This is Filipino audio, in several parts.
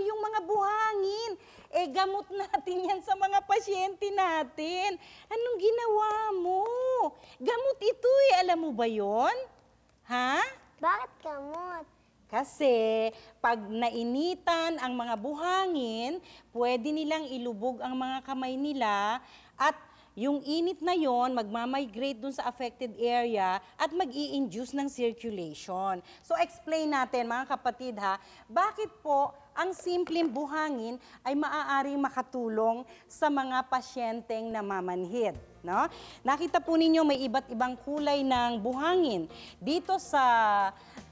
yung mga buhangin. Eh, gamot natin yan sa mga pasyente natin. Anong ginawa mo? Gamot ito eh. Alam mo ba yon? Ha? Bakit gamot? Kasi pag nainitan ang mga buhangin, pwede nilang ilubog ang mga kamay nila at yung init na yon magmamigrate dun sa affected area at mag-i-induce ng circulation. So explain natin mga kapatid ha, bakit po ang simpleng buhangin ay maaaring makatulong sa mga pasyenteng namamanhid. No? Nakita po ninyo may iba't ibang kulay ng buhangin. Dito sa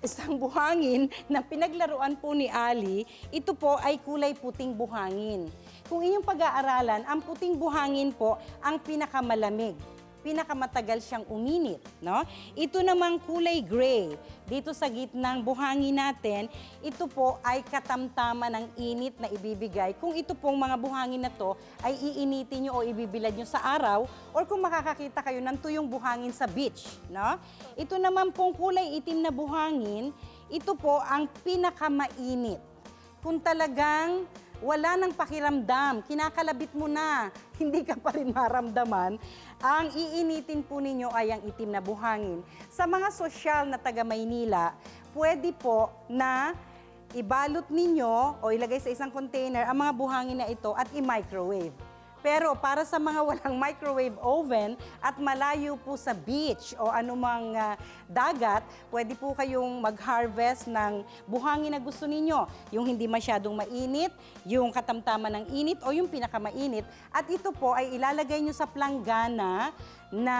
isang buhangin na pinaglaruan po ni Ali, ito po ay kulay puting buhangin. Kung inyong pag-aaralan, ang puting buhangin po ang pinakamalamig, pinakamatagal siyang uminit. No? Ito namang kulay gray, dito sa gitnang buhangin natin, ito po ay katamtaman ng init na ibibigay. Kung ito pong mga buhangin na to ay iinitin nyo o ibibilad nyo sa araw, or kung makakakita kayo ng tuyong buhangin sa beach. No? Ito naman pong kulay itim na buhangin, ito po ang pinakamainit. Kung talagang wala nang pakiramdam, kinakalabit mo na, hindi ka pa rin maramdaman, ang iinitin po ninyo ay ang itim na buhangin. Sa mga sosyal na taga Maynila, pwede po na ibalot ninyo o ilagay sa isang container ang mga buhangin na ito at i-microwave. Pero para sa mga walang microwave oven at malayo po sa beach o anumang dagat, pwede po kayong mag-harvest ng buhangin na gusto ninyo. Yung hindi masyadong mainit, yung katamtaman ng init o yung pinakamainit. At ito po ay ilalagay nyo sa planggana na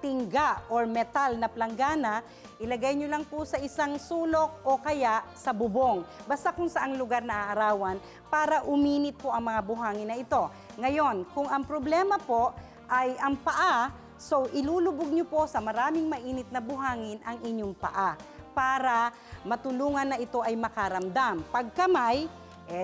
tingga or metal na planggana, ilagay nyo lang po sa isang sulok o kaya sa bubong. Basta kung saang lugar na aarawan para uminit po ang mga buhangin na ito. Ngayon, kung ang problema po ay ang paa, so ilulubog nyo po sa maraming mainit na buhangin ang inyong paa para matulungan na ito ay makaramdam. Pag kamay,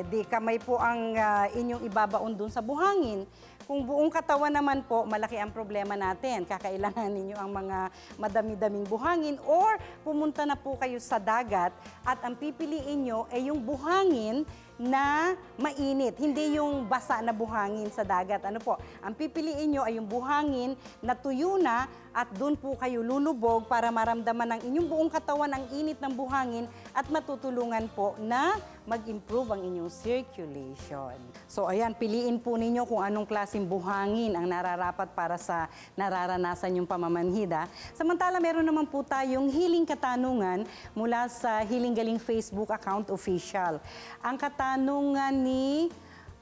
di kamay po ang inyong ibabaon dun sa buhangin. Kung buong katawan naman po, malaki ang problema natin. Kakailangan ninyo ang mga madami-daming buhangin or pumunta na po kayo sa dagat at ang pipiliin nyo ay yung buhangin na mainit, hindi yung basa na buhangin sa dagat. Ano po? Ang pipiliin nyo ay yung buhangin na tuyo na at doon po kayo lulubog para maramdaman ng inyong buong katawan ang init ng buhangin at matutulungan po na mag-improve ang inyong circulation. So ayan, piliin po ninyo kung anong klaseng buhangin ang nararapat para sa nararanasan yung pamamanhida. Samantala, meron naman po tayong Healing Katanungan mula sa Healing Galing Facebook account official. Ang katanungan ni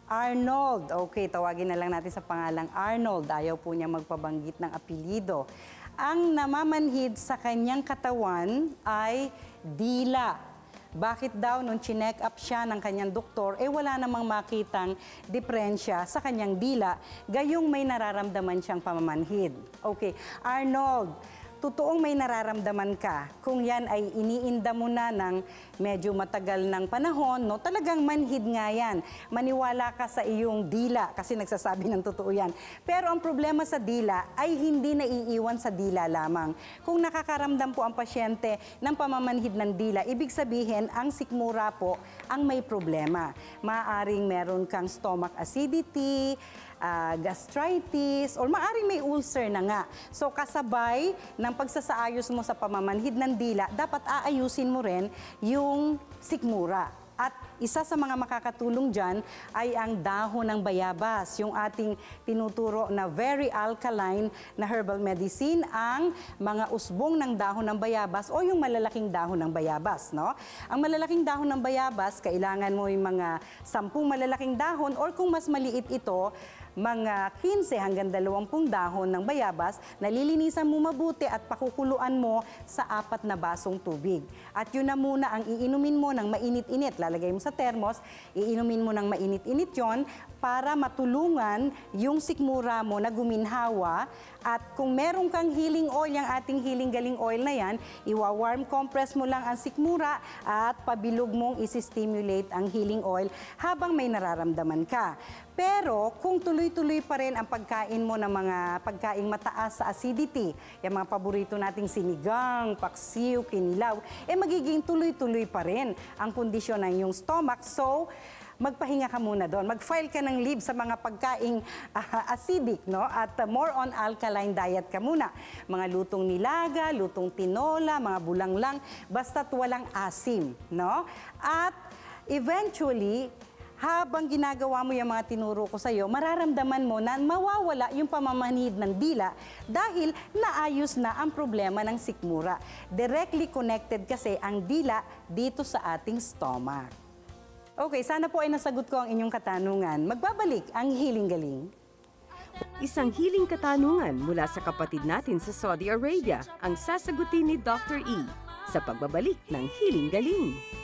Arnold. Okay, tawagin na lang natin sa pangalang Arnold. Ayaw po niya magpabanggit ng apelido. Ang namamanhid sa kanyang katawan ay dila. Bakit daw nung chinek up siya ng kanyang doktor, wala namang makitang diferensya sa kanyang dila, gayong may nararamdaman siyang pamamanhid. Okay, Arnold, totoong may nararamdaman ka. Kung yan ay iniinda mo na ng medyo matagal ng panahon, no, talagang manhid nga yan. Maniwala ka sa iyong dila kasi nagsasabi ng totoo yan. Pero ang problema sa dila ay hindi naiiwan sa dila lamang. Kung nakakaramdam po ang pasyente ng pamamanhid ng dila, ibig sabihin ang sikmura po ang may problema. Maaring meron kang stomach acidity, gastritis, or maaaring may ulcer na nga. So kasabay ng pagsasaayos mo sa pamamanhid ng dila, dapat aayusin mo rin yung sikmura. At isa sa mga makakatulong dyan ay ang dahon ng bayabas, yung ating tinuturo na very alkaline na herbal medicine, ang mga usbong ng dahon ng bayabas o yung malalaking dahon ng bayabas. No? Ang malalaking dahon ng bayabas, kailangan mo yung mga 10 malalaking dahon or kung mas maliit ito, mga 15 hanggang 20 dahon ng bayabas, nalilinisan mo mabuti at pakukuluan mo sa 4 na basong tubig. At yun na muna ang iinumin mo ng mainit-init. Lalagay mo sa termos, iinumin mo ng mainit-init yon para matulungan yung sikmura mo na guminhawa. At kung meron kang healing oil, yung ating Healing Galing oil na yan, iwa-warm compress mo lang ang sikmura at pabilog mong isi-stimulate ang healing oil habang may nararamdaman ka. Pero kung tuloy-tuloy pa rin ang pagkain mo ng mga pagkaing mataas sa acidity, yung mga paborito nating sinigang, paksiw, kinilaw, magiging tuloy-tuloy pa rin ang kondisyon ng iyong stomach. So, magpahinga ka muna doon. Mag-file ka ng leave sa mga pagkaing acidic, no? At more on alkaline diet ka muna. Mga lutong nilaga, lutong tinola, mga bulanglang, basta't walang asim, no? At eventually, habang ginagawa mo yung mga tinuro ko sa'yo, mararamdaman mo na mawawala yung pamamanhid ng dila dahil naayos na ang problema ng sikmura. Directly connected kasi ang dila dito sa ating stomach. Okay, sana po ay nasagot ko ang inyong katanungan. Magbabalik ang Hiling Galing. Isang hiling katanungan mula sa kapatid natin sa Saudi Arabia ang sasagutin ni Dr. E sa pagbabalik ng Hiling Galing.